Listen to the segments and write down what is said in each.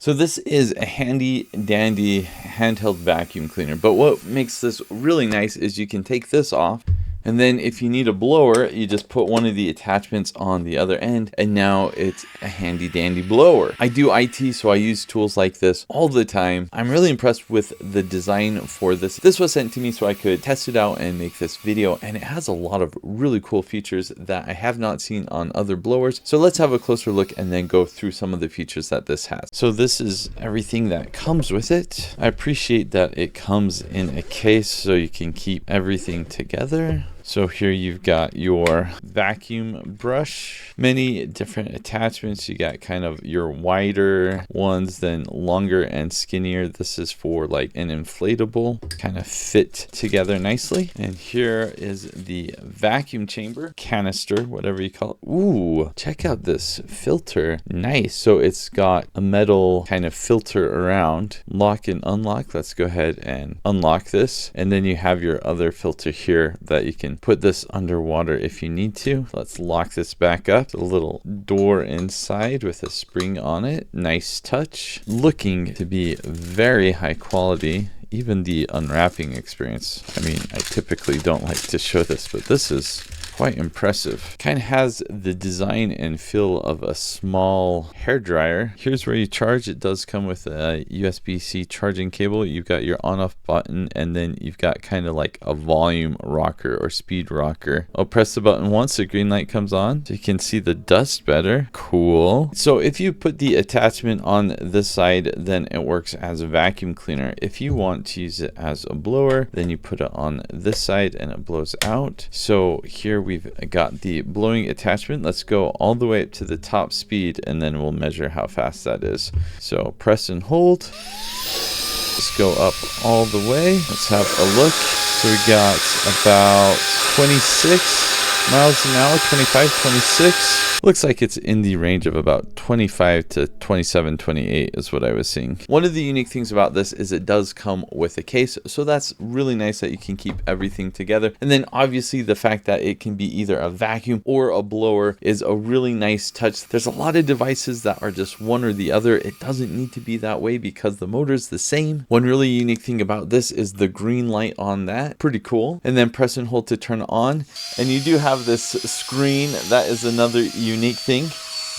So this is a handy dandy handheld vacuum cleaner, but what makes this really nice is you can take this off, and then if you need a blower, you just put one of the attachments on the other end, and now it's a handy dandy blower. I do IT, so I use tools like this all the time. I'm really impressed with the design for this. This was sent to me so I could test it out and make this video, and it has a lot of really cool features that I have not seen on other blowers. So let's have a closer look and then go through some of the features that this has. So this is everything that comes with it. I appreciate that it comes in a case so you can keep everything together. So here you've got your vacuum brush, many different attachments. You got kind of your wider ones, then longer and skinnier. This is for like an inflatable, kind of fit together nicely. And here is the vacuum chamber, canister, whatever you call it. Ooh, check out this filter. Nice. So it's got a metal kind of filter around. Lock and unlock. Let's go ahead and unlock this. And then you have your other filter here that you can put this underwater if you need to. Let's lock this back up. A little door inside with a spring on it. Nice touch. Looking to be very high quality. Even the unwrapping experience. I mean, I typically don't like to show this, but this is quite impressive. Kind of has the design and feel of a small hair dryer. Here's where you charge. It does come with a USB-C charging cable. You've got your on-off button, and then you've got kind of like a volume rocker or speed rocker. I'll press the button once, the green light comes on, so you can see the dust better. Cool. So if you put the attachment on this side, then it works as a vacuum cleaner. If you want to use it as a blower, then you put it on this side and it blows out. So here we've got the blowing attachment. Let's go all the way up to the top speed, and then we'll measure how fast that is. So press and hold. Let's go up all the way. Let's have a look. So we got about 26 miles an hour, 25, 26. Looks like it's in the range of about 25 to 27, 28 is what I was seeing. One of the unique things about this is it does come with a case, so that's really nice that you can keep everything together. And then obviously the fact that it can be either a vacuum or a blower is a really nice touch. There's a lot of devices that are just one or the other. It doesn't need to be that way because the motor's the same. One really unique thing about this is the green light on that. Pretty cool. And then press and hold to turn it on. And you do have this screen. That is another unique thing.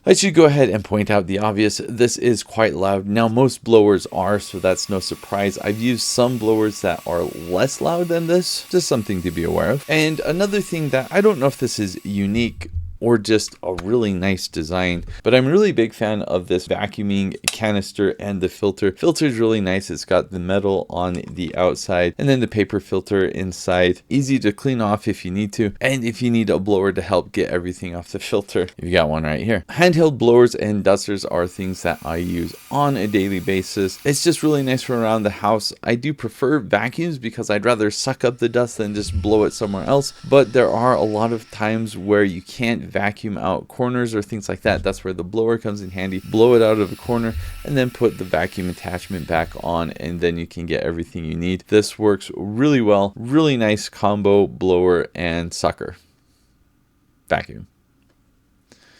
I should go ahead and point out the obvious. This is quite loud. Now most blowers are, so that's no surprise. I've used some blowers that are less loud than this. Just something to be aware of. And another thing that I don't know if this is unique or just a really nice design, but I'm a really big fan of this vacuuming canister and the filter. Filter is really nice. It's got the metal on the outside and then the paper filter inside. Easy to clean off if you need to, and if you need a blower to help get everything off the filter, you got one right here. Handheld blowers and dusters are things that I use on a daily basis. It's just really nice for around the house. I do prefer vacuums because I'd rather suck up the dust than just blow it somewhere else, but there are a lot of times where you can't vacuum out corners or things like that. That's where the blower comes in handy. Blow it out of a corner and then put the vacuum attachment back on, and then you can get everything you need. This works really well. Really nice combo blower and sucker vacuum.